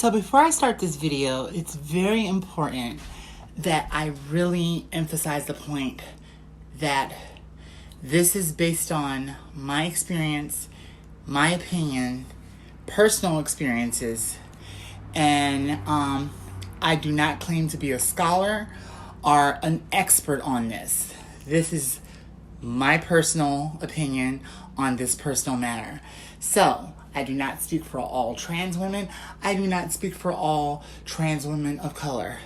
So before I start this video, it's very important that I really emphasize the point that this is based on my experience, my opinion, personal experiences, and I do not claim to be a scholar or an expert on this. This is my personal opinion on this personal matter. So, I do not speak for all trans women. I do not speak for all trans women of color.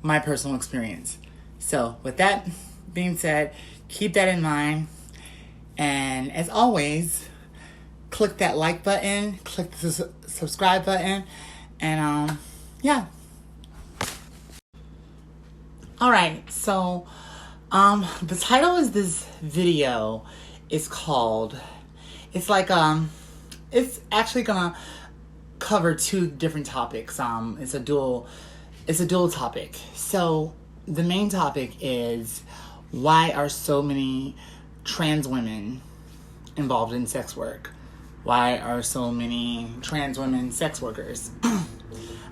My personal experience. So, with that being said, keep that in mind. And as always, click that like button, click the subscribe button, and yeah. Alright, so the title of this video is called, it's actually gonna cover two different topics. It's a dual topic. So the main topic is, why are so many trans women involved in sex work? Why are so many trans women sex workers?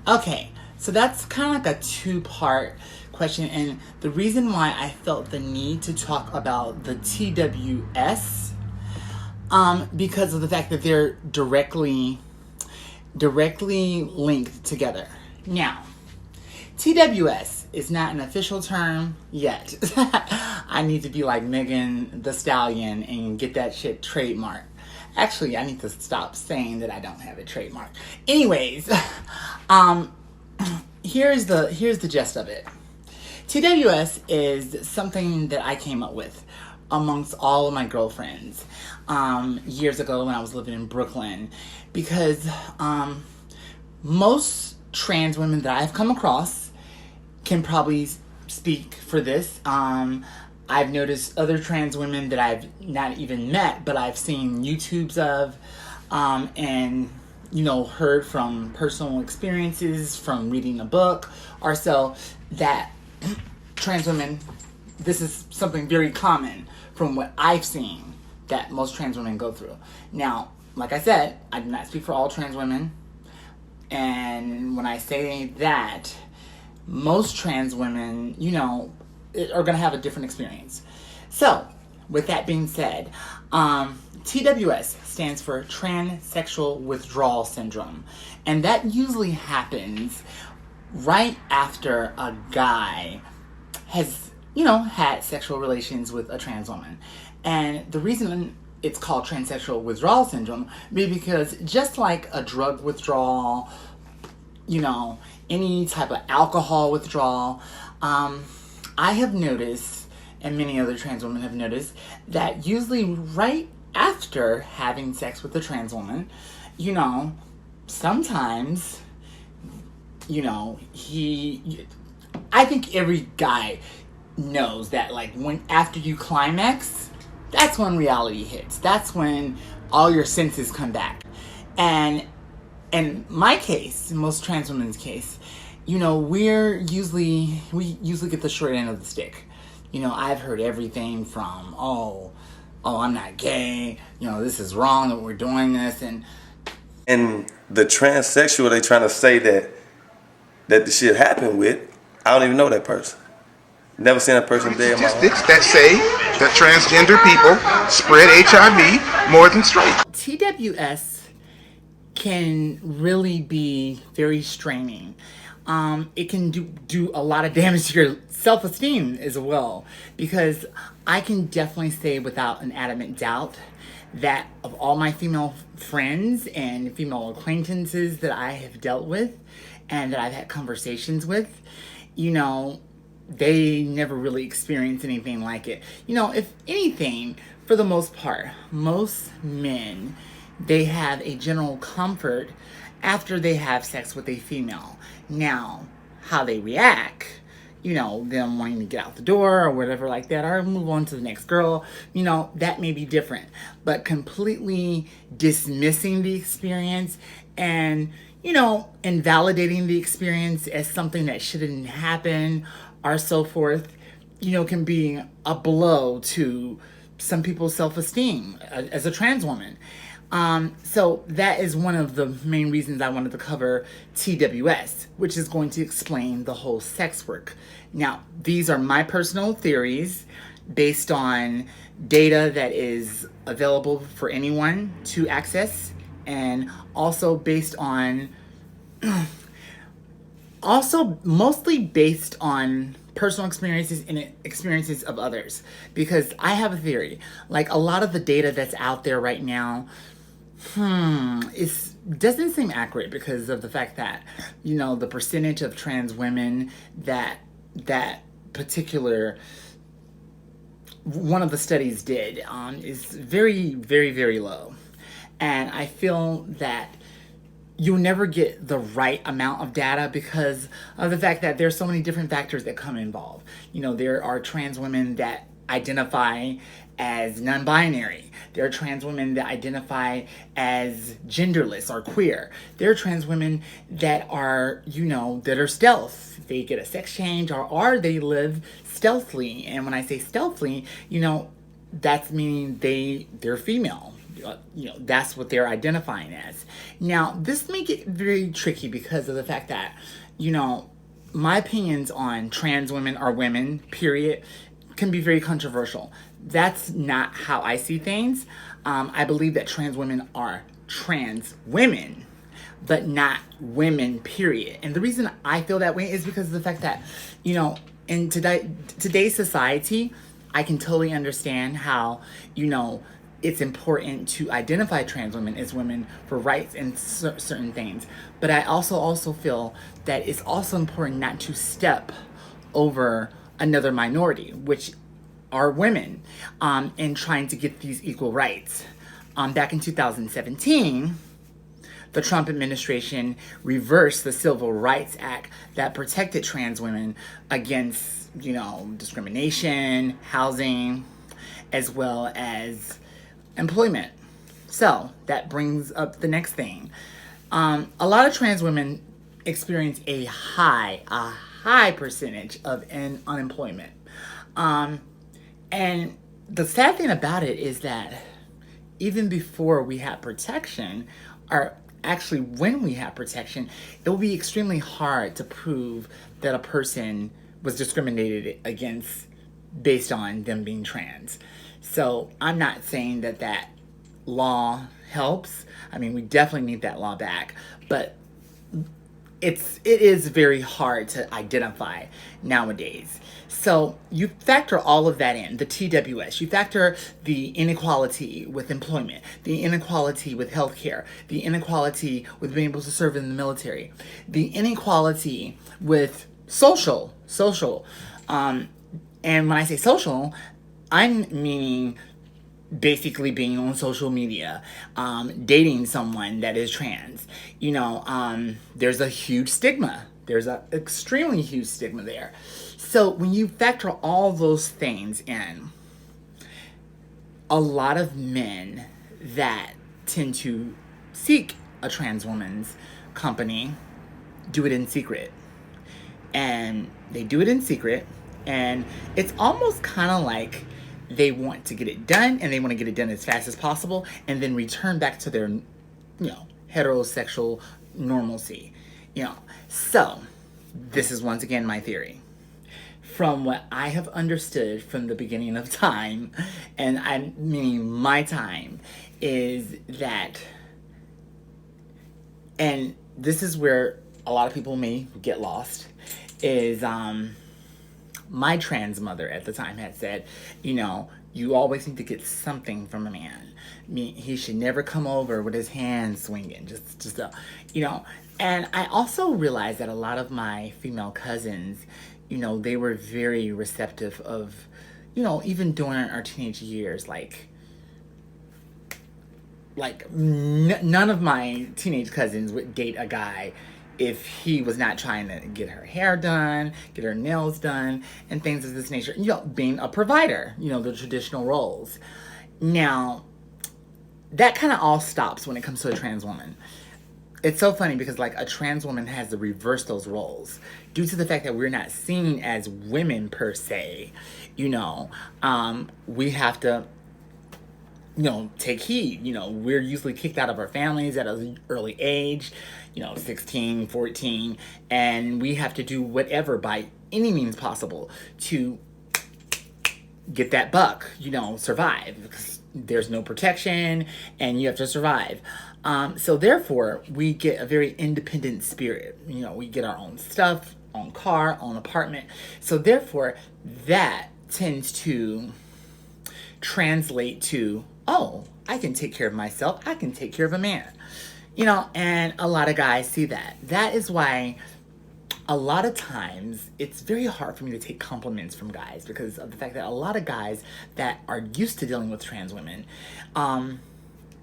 Okay, so that's kind of like a two-part question, and the reason why I felt the need to talk about the TWS, because of the fact that they're directly linked together. Now, TWS is not an official term yet. I need to be like Megan Thee Stallion and get that shit trademarked. Actually, I need to stop saying that I don't have it trademarked. Anyways, here's the gist of it. TWS is something that I came up with amongst all of my girlfriends years ago when I was living in Brooklyn, because most trans women that I've come across can probably speak for this. I've noticed other trans women that I've not even met, but I've seen YouTubes of, and heard from personal experiences, from reading a book or so, that trans women, this is something very common from what I've seen that most trans women go through. Now, like I said, I do not speak for all trans women, and when I say that, most trans women, are going to have a different experience. So, with that being said, TWS stands for transsexual withdrawal syndrome, and that usually happens right after a guy has, had sexual relations with a trans woman. And the reason it's called transsexual withdrawal syndrome is because just like a drug withdrawal, any type of alcohol withdrawal, I have noticed, and many other trans women have noticed, that usually right after having sex with a trans woman, sometimes, I think every guy knows that, like, when after you climax, that's when reality hits. That's when all your senses come back. And in my case, in most trans women's case, we usually get the short end of the stick. I've heard everything from, oh, I'm not gay, this is wrong that we're doing this, and the transsexual they trying to say that the shit happened with, I don't even know that person. Never seen a person there in my life. Statistics that say that transgender people spread HIV more than straight. TWS can really be very straining. It can do a lot of damage to your self-esteem as well, because I can definitely say without an adamant doubt that of all my female friends and female acquaintances that I have dealt with and that I've had conversations with, they never really experienced anything like it. If anything, for the most part, most men, they have a general comfort after they have sex with a female. Now, how they react, them wanting to get out the door or whatever like that, or move on to the next girl, that may be different. But completely dismissing the experience and, invalidating the experience as something that shouldn't happen or so forth, can be a blow to some people's self-esteem as a trans woman. So that is one of the main reasons I wanted to cover TWS, which is going to explain the whole sex work. Now, these are my personal theories based on data that is available for anyone to access, and also based on, also mostly based on personal experiences and experiences of others. Because I have a theory, like a lot of the data that's out there right now, it doesn't seem accurate because of the fact that, the percentage of trans women that particular one of the studies did is very, very, very low. And I feel that you'll never get the right amount of data because of the fact that there's so many different factors that come involved. There are trans women that identify as non-binary. There are trans women that identify as genderless or queer. There are trans women that are, that are stealth. They get a sex change or they live stealthily. And when I say stealthily, that's meaning they're female. That's what they're identifying as. Now, this may get very tricky because of the fact that, my opinions on trans women or women, period, can be very controversial. That's not how I see things. I believe that trans women are trans women, but not women, period. And the reason I feel that way is because of the fact that, in today's society, I can totally understand how, it's important to identify trans women as women for rights and certain things. But I also feel that it's also important not to step over another minority, which are women, in trying to get these equal rights. Back in 2017, the Trump administration reversed the Civil Rights Act that protected trans women against, discrimination, housing, as well as employment. So that brings up the next thing. A lot of trans women experience a high percentage of unemployment. And the sad thing about it is that even before we have protection, or actually when we have protection, it will be extremely hard to prove that a person was discriminated against based on them being trans. So I'm not saying that law helps. I mean, we definitely need that law back, but it is very hard to identify nowadays. So you factor all of that in, the TWS. You factor the inequality with employment, the inequality with healthcare, the inequality with being able to serve in the military, the inequality with social. And when I say social, I'm meaning basically being on social media, dating someone that is trans. There's a huge stigma. There's an extremely huge stigma there. So when you factor all those things in, a lot of men that tend to seek a trans woman's company do it in secret. And they do it in secret, and it's almost kind of like they want to get it done, and they want to get it done as fast as possible, and then return back to their, heterosexual normalcy. So this is once again my theory. From what I have understood from the beginning of time, and I mean my time, is that, and this is where a lot of people may get lost, is my trans mother at the time had said, you always need to get something from a man. He should never come over with his hands swinging, and I also realized that a lot of my female cousins, they were very receptive of, even during our teenage years, none of my teenage cousins would date a guy if he was not trying to get her hair done, get her nails done, and things of this nature. Being a provider, the traditional roles. Now, that kind of all stops when it comes to a trans woman. It's so funny because, a trans woman has to reverse those roles due to the fact that we're not seen as women per se. We have to take heed. We're usually kicked out of our families at an early age, 16, 14, and we have to do whatever by any means possible to get that buck, survive, because there's no protection and you have to survive. So therefore, we get a very independent spirit. We get our own stuff, own car, own apartment. So therefore, that tends to translate to, oh, I can take care of myself. I can take care of a man. And a lot of guys see that. That is why a lot of times it's very hard for me to take compliments from guys, because of the fact that a lot of guys that are used to dealing with trans women,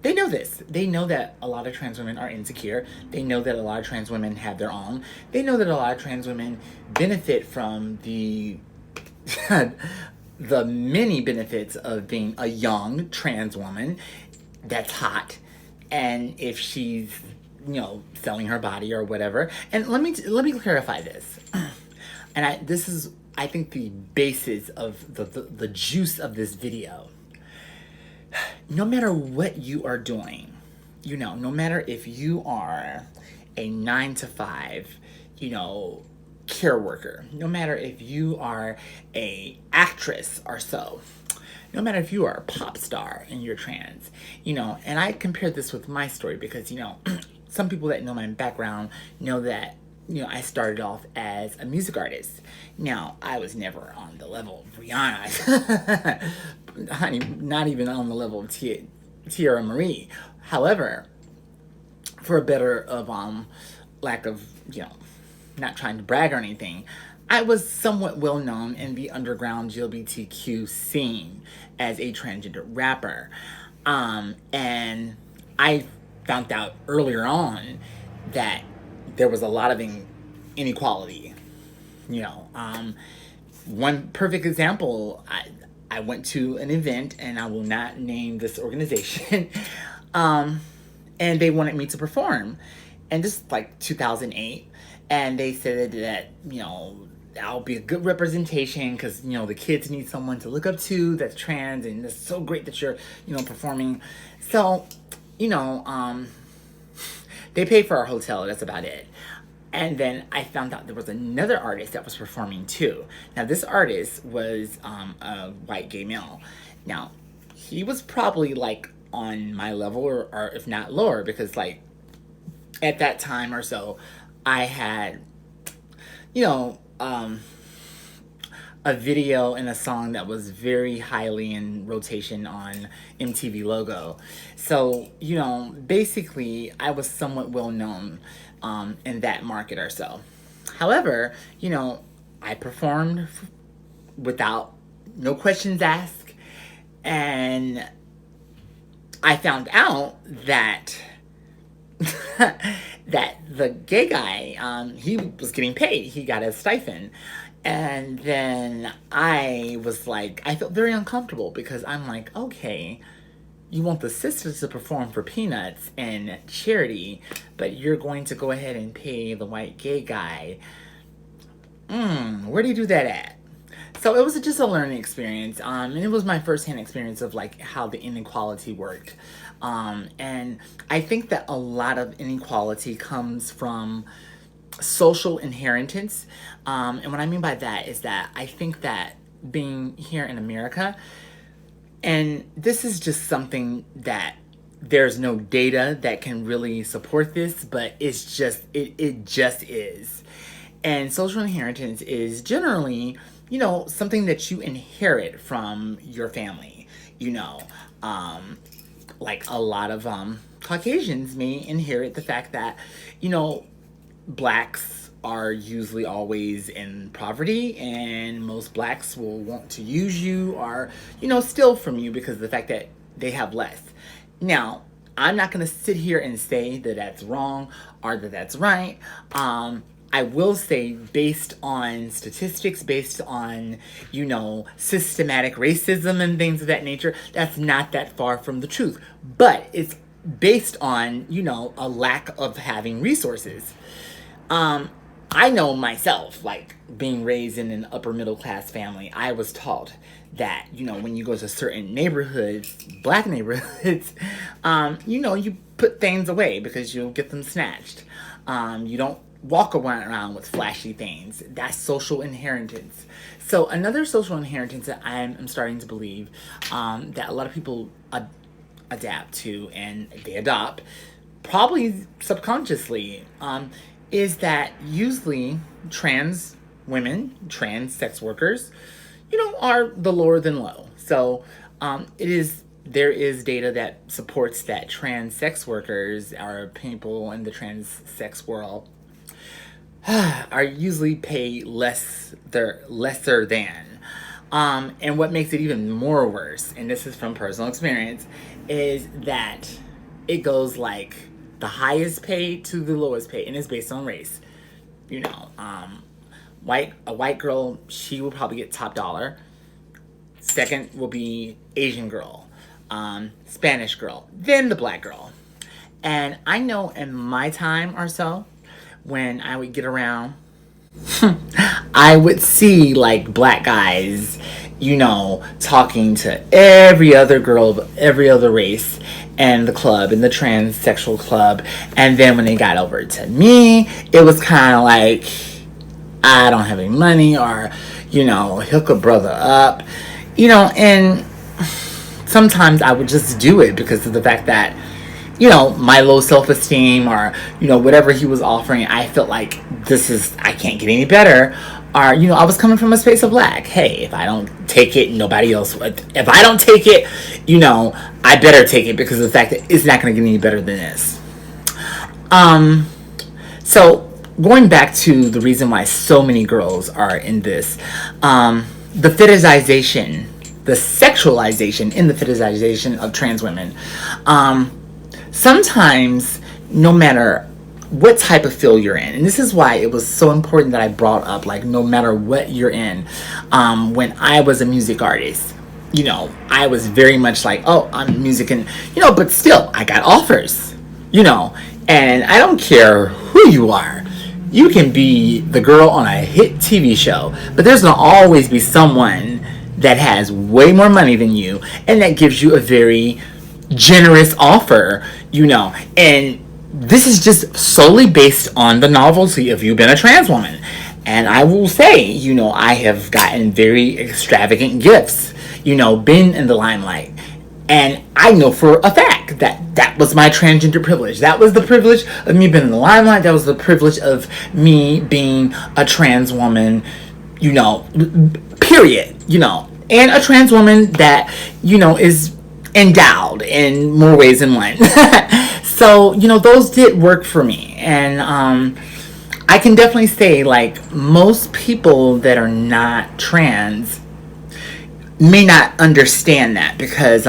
they know this. They know that a lot of trans women are insecure. They know that a lot of trans women have their own. They know that a lot of trans women benefit from the the many benefits of being a young trans woman that's hot, and if she's selling her body or whatever. And let me clarify this. And this is, I think, the basis of the juice of this video. No matter what you are doing, no matter if you are a 9 to 5, care worker, no matter if you are a actress or so, no matter if you are a pop star and you're trans, and I compared this with my story because, some people that know my background know that, I started off as a music artist. Now, I was never on the level of Rihanna. Honey, not even on the level of Tierra Marie. However, for a better of lack of, not trying to brag or anything, I was somewhat well known in the underground LGBTQ scene as a transgender rapper. And I found out earlier on that there was a lot of inequality. One perfect example, I went to an event, and I will not name this organization, and they wanted me to perform. And this is like 2008, and they said that, I'll be a good representation because, the kids need someone to look up to that's trans, and it's so great that you're, performing. So, they paid for our hotel, that's about it. And then I found out there was another artist that was performing too. Now, this artist was a white gay male. Now, he was probably like on my level or if not lower, because like at that time or so, I had, a video and a song that was very highly in rotation on MTV Logo. So, basically I was somewhat well known in that market or so. However, I performed without no questions asked, and I found out that that the gay guy, he was getting paid. He got a stipend. And then I was like, I felt very uncomfortable because I'm like, okay, you want the sisters to perform for peanuts and charity, but you're going to go ahead and pay the white gay guy. Where do you do that at? So it was just a learning experience, and it was my firsthand experience of like how the inequality worked. And I think that a lot of inequality comes from social inheritance. And what I mean by that is that I think that being here in America, and this is just something that there's no data that can really support this, but it's just, it just is. And social inheritance is generally, something that you inherit from your family, like a lot of Caucasians may inherit the fact that, blacks are usually always in poverty, and most blacks will want to use you or, steal from you because of the fact that they have less. Now, I'm not going to sit here and say that that's wrong or that that's right. I will say, based on statistics, based on, systematic racism and things of that nature, that's not that far from the truth. But it's based on, a lack of having resources. I know myself, like being raised in an upper middle class family, I was taught that, when you go to certain neighborhoods, black neighborhoods, you put things away because you'll get them snatched. You don't walk around with flashy things. That's social inheritance. So another social inheritance that I'm starting to believe that a lot of people adapt to and they adopt, probably subconsciously, is that usually trans women, trans sex workers, are the lower than low. So there is data that supports that trans sex workers, or people in the trans sex world, are usually paid lesser than. And what makes it even more worse, and this is from personal experience, is that it goes like the highest paid to the lowest paid, and it's based on race. A white girl, she will probably get top dollar. Second will be Asian girl, Spanish girl, then the black girl. And I know in my time or so, when I would get around, I would see like black guys, talking to every other girl of every other race and the club, and the transsexual club. And then when they got over to me, it was kind of like, I don't have any money, or, hook a brother up, and sometimes I would just do it because of the fact that, my low self-esteem, or, whatever he was offering, I felt like I can't get any better. Or, I was coming from a space of lack. Hey, if I don't take it, nobody else would. If I don't take it, I better take it, because of the fact that it's not going to get any better than this. So going back to the reason why so many girls are in this, the fetishization, the sexualization in the fetishization of trans women. Sometimes, no matter what type of field you're in, and this is why it was so important that I brought up, like, no matter what you're in, when I was a music artist, I was very much like, oh, I'm music, and, but still, I got offers, and I don't care who you are. You can be the girl on a hit TV show, but there's going to always be someone that has way more money than you, and that gives you a very generous offer, and this is just solely based on the novelty of you being a trans woman. And I will say, I have gotten very extravagant gifts, been in the limelight. And I know for a fact that that was my transgender privilege. That was the privilege of me being in the limelight. That was the privilege of me being a trans woman, period, and a trans woman that, is endowed in more ways than one. So, those did work for me. And I can definitely say, like, most people that are not trans may not understand that, because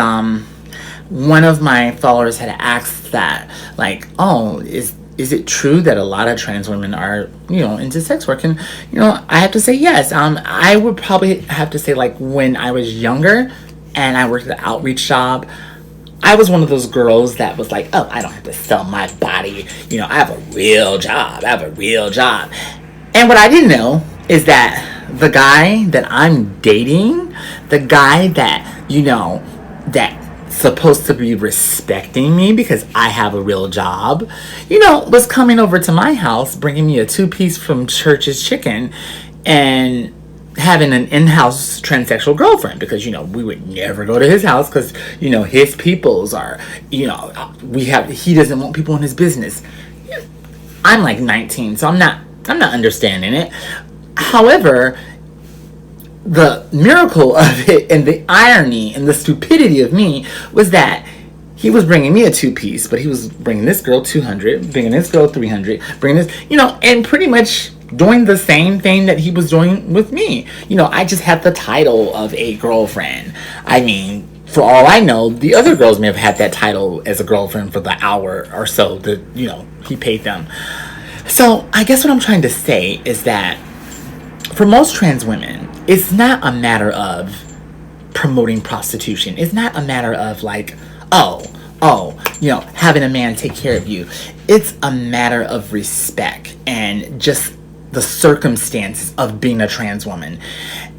one of my followers had asked that, like, oh, is it true that a lot of trans women are, into sex work? And, I have to say yes. I would probably have to say, like, when I was younger and I worked at an outreach job, I was one of those girls that was like, oh, I don't have to sell my body. I have a real job. And what I didn't know is that the guy that I'm dating, the guy that, that's supposed to be respecting me because I have a real job, was coming over to my house, bringing me a 2-piece from Church's Chicken, and having an in-house transsexual girlfriend, because we would never go to his house because his peoples are he doesn't want people in his business. I'm like 19, so I'm not understanding it. However, the miracle of it, and the irony and the stupidity of me, was that he was bringing me a 2-piece, but he was bringing this girl 200, bringing this girl 300, bringing this, and pretty much doing the same thing that he was doing with me. I just had the title of a girlfriend. I mean, for all I know, the other girls may have had that title as a girlfriend for the hour or so that, he paid them. So I guess what I'm trying to say is that for most trans women, it's not a matter of promoting prostitution. It's not a matter of like, having a man take care of you. It's a matter of respect and just the circumstances of being a trans woman.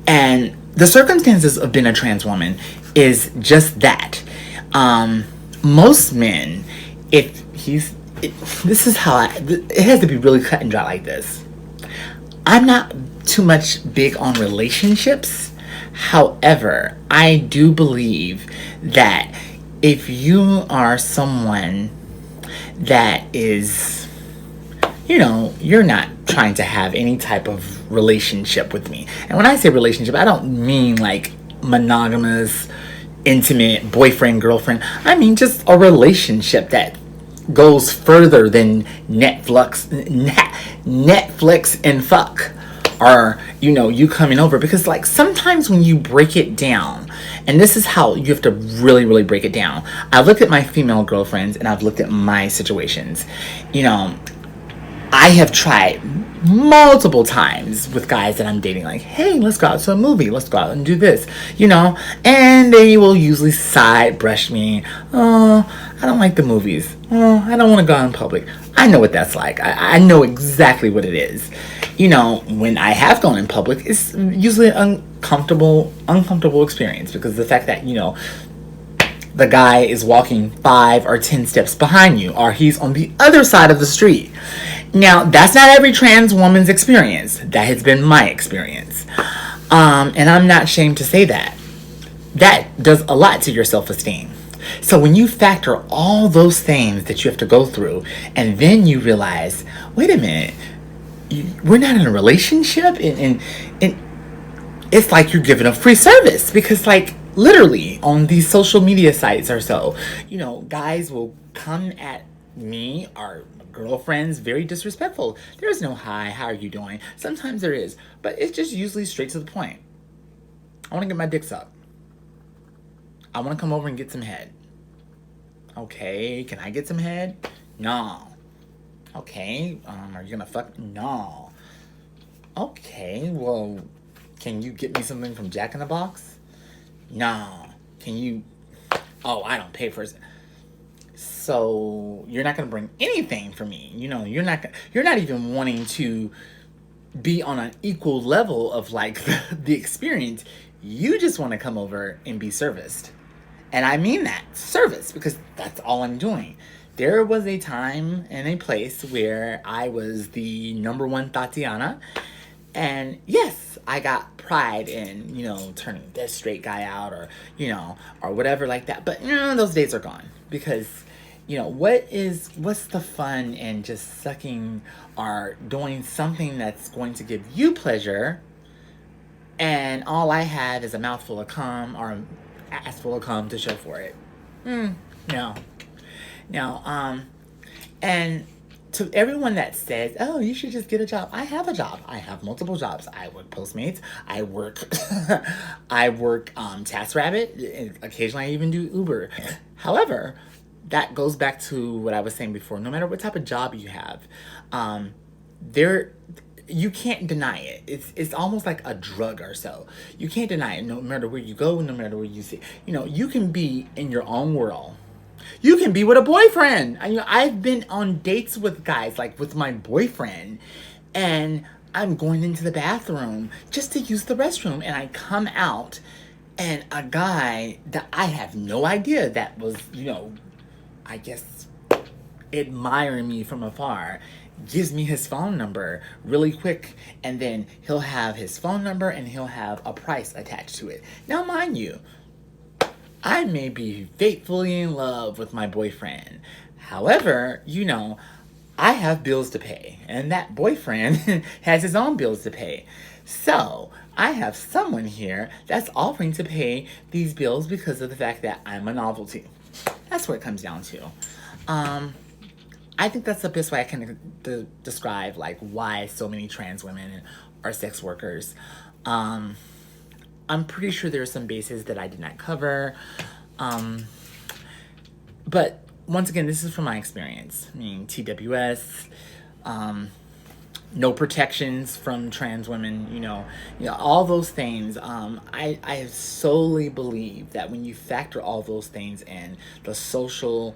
And the circumstances of being a trans woman is just that. Most men, this is how it has to be really cut and dry like this. I'm not too much big on relationships. However, I do believe that if you are someone that is, you're not trying to have any type of relationship with me. And when I say relationship, I don't mean like monogamous, intimate boyfriend, girlfriend. I mean just a relationship that goes further than Netflix and fuck, or you coming over. Because like sometimes when you break it down, and this is how you have to really, really break it down. I've looked at my female girlfriends and I've looked at my situations. I have tried multiple times with guys that I'm dating, like, hey, let's go out to a movie, let's go out and do this, and they will usually side brush me. Oh, I don't like the movies. Oh, I don't want to go out in public. I know what that's like. I know exactly what it is. When I have gone in public, it's usually an uncomfortable experience, because of the fact that, the guy is walking 5 or 10 steps behind you, or he's on the other side of the street. Now, that's not every trans woman's experience. That has been my experience. And I'm not ashamed to say that. That does a lot to your self-esteem. So when you factor all those things that you have to go through, and then you realize, wait a minute, we're not in a relationship, and it's like you're giving a free service, because like literally on these social media sites or so, guys will come at me or girlfriends very disrespectful. There's no hi, how are you doing? Sometimes there is, but it's just usually straight to the point. I want to get my dick sucked. I want to come over and get some head. Okay, can I get some head? No. Okay, are you gonna fuck? No. Okay, well, can you get me something from Jack in the Box? No. Can you? Oh, I don't pay for it. So you're not gonna bring anything for me. You're not even wanting to be on an equal level of like the experience. You just want to come over and be serviced. And I mean that, service, because that's all I'm doing. There was a time and a place where I was the number one Tatiana. And yes, I got pride in, turning this straight guy out, or, or whatever like that. But, those days are gone, because, what's the fun in just sucking or doing something that's going to give you pleasure, and all I have is a mouthful of cum or an ass full of cum to show for it? No. And to everyone that says, oh, you should just get a job. I have a job. I have multiple jobs. I work Postmates. I work TaskRabbit. Occasionally I even do Uber. However, that goes back to what I was saying before. No matter what type of job you have, you can't deny it. It's almost like a drug or so. You can't deny it. No matter where you go, no matter where you see. You can be in your own world. You can be with a boyfriend. I've been on dates with guys, like with my boyfriend, and I'm going into the bathroom just to use the restroom, and I come out, and a guy that I have no idea that was, I guess, admiring me from afar, gives me his phone number really quick, and then he'll have his phone number and he'll have a price attached to it. Now, mind you, I may be faithfully in love with my boyfriend. However, I have bills to pay, and that boyfriend has his own bills to pay. So I have someone here that's offering to pay these bills because of the fact that I'm a novelty. That's what it comes down to. I think that's the best way I can describe like why so many trans women are sex workers. I'm pretty sure there are some bases that I did not cover. But once again, this is from my experience. I mean, TWS, no protections from trans women, all those things. I solely believe that when you factor all those things in, the social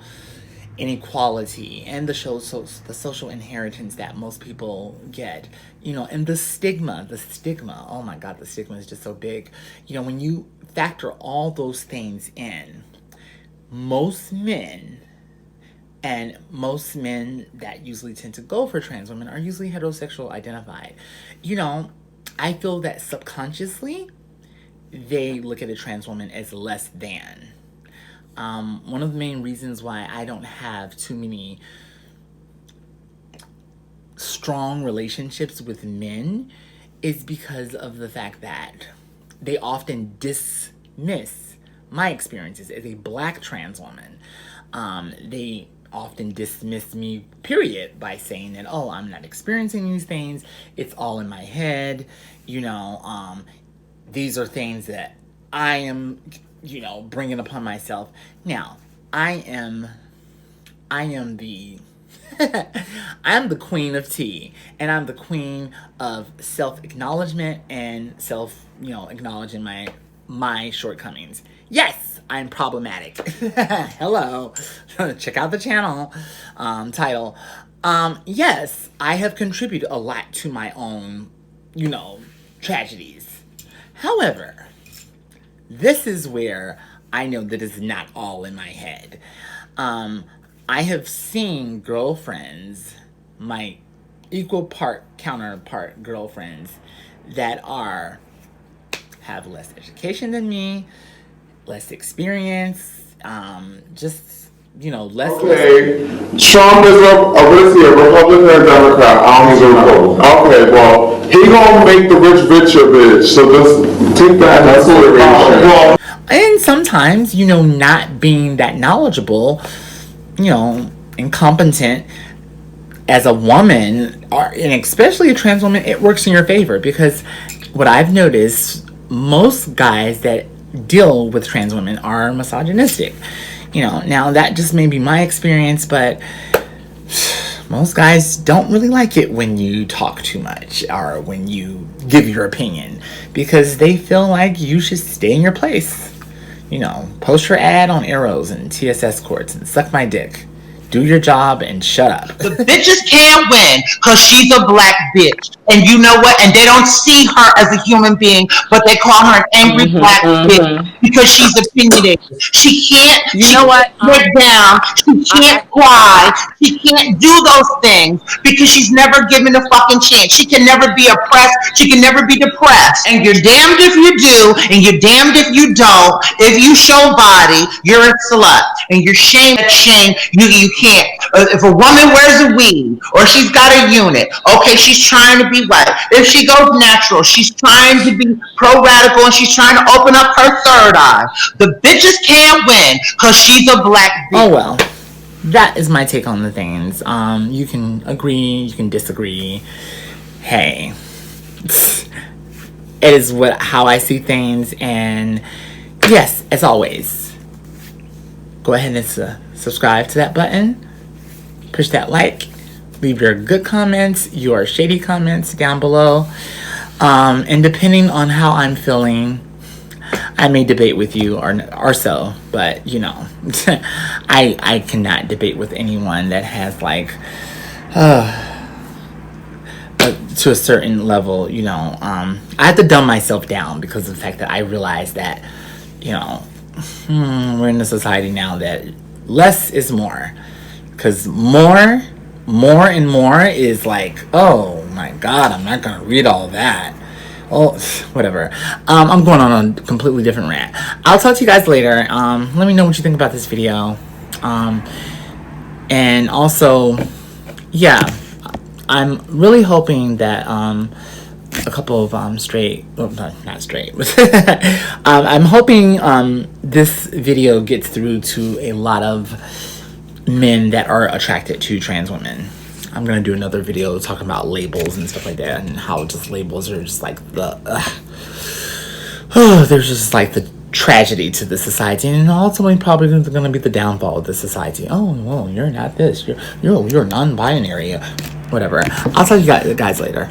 inequality and the social inheritance that most people get, and the stigma, oh my God, the stigma is just so big. When you factor all those things in, most men that usually tend to go for trans women are usually heterosexual identified. I feel that subconsciously they look at a trans woman as less than. One of the main reasons why I don't have too many strong relationships with men is because of the fact that they often dismiss my experiences as a black trans woman. They often dismiss me, period, by saying that, oh, I'm not experiencing these things. It's all in my head. These are things that I am, bringing upon myself. Now, I am the I'm the queen of tea, and I'm the queen of self-acknowledgement and acknowledging my shortcomings. Yes, I'm problematic. Hello. Check out the channel title. Yes, I have contributed a lot to my own, tragedies. However, this is where I know that it's not all in my head. I have seen girlfriends, my equal part counterpart girlfriends, that have less education than me, less experience, less. Okay, Trump is a Republican or Democrat? I don't even know. Okay, well, he gonna make the rich richer, bitch. So just take that into consideration. And sometimes, not being that knowledgeable, incompetent as a woman, and especially a trans woman, it works in your favor, because what I've noticed, most guys that deal with trans women are misogynistic. Now that just may be my experience, but most guys don't really like it when you talk too much or when you give your opinion, because they feel like you should stay in your place. Post your ad on Arrows and TSS courts and suck my dick. Do your job and shut up. The bitches can't win because she's a black bitch. And you know what? And they don't see her as a human being, but they call her an angry black bitch because she's opinionated. She can't, sit down. She can't cry. She can't do those things because she's never given a fucking chance. She can never be oppressed. She can never be depressed. And you're damned if you do, and you're damned if you don't. If you show body, you're a slut. And you're shame. You can't. If a woman wears a weave or she's got a unit, okay, she's trying to be white. If she goes natural, she's trying to be pro-radical and she's trying to open up her third eye. The bitches can't win because she's a black bitch. Oh well, that is my take on the things. You can agree, you can disagree. Hey, it is how I see things, and yes, as always, go ahead and subscribe to that button, push that like, leave your good comments, your shady comments down below, and depending on how I'm feeling, I may debate with you or so, but I cannot debate with anyone that has to a certain level. I have to dumb myself down because of the fact that I realize that we're in a society now that less is more, because more and more is like, oh my God, I'm not gonna read all that. Oh, whatever. I'm going on a completely different rant. I'll talk to you guys later. Let me know what you think about this video. And also, yeah, I'm really hoping that a couple of not straight, I'm hoping this video gets through to a lot of men that are attracted to trans women. I'm gonna do another video talking about labels and stuff like that, and how just labels are just like there's just like the tragedy to the society, and ultimately probably gonna be the downfall of the society. Oh well, you're not this, you're non-binary, whatever. I'll tell you guys later.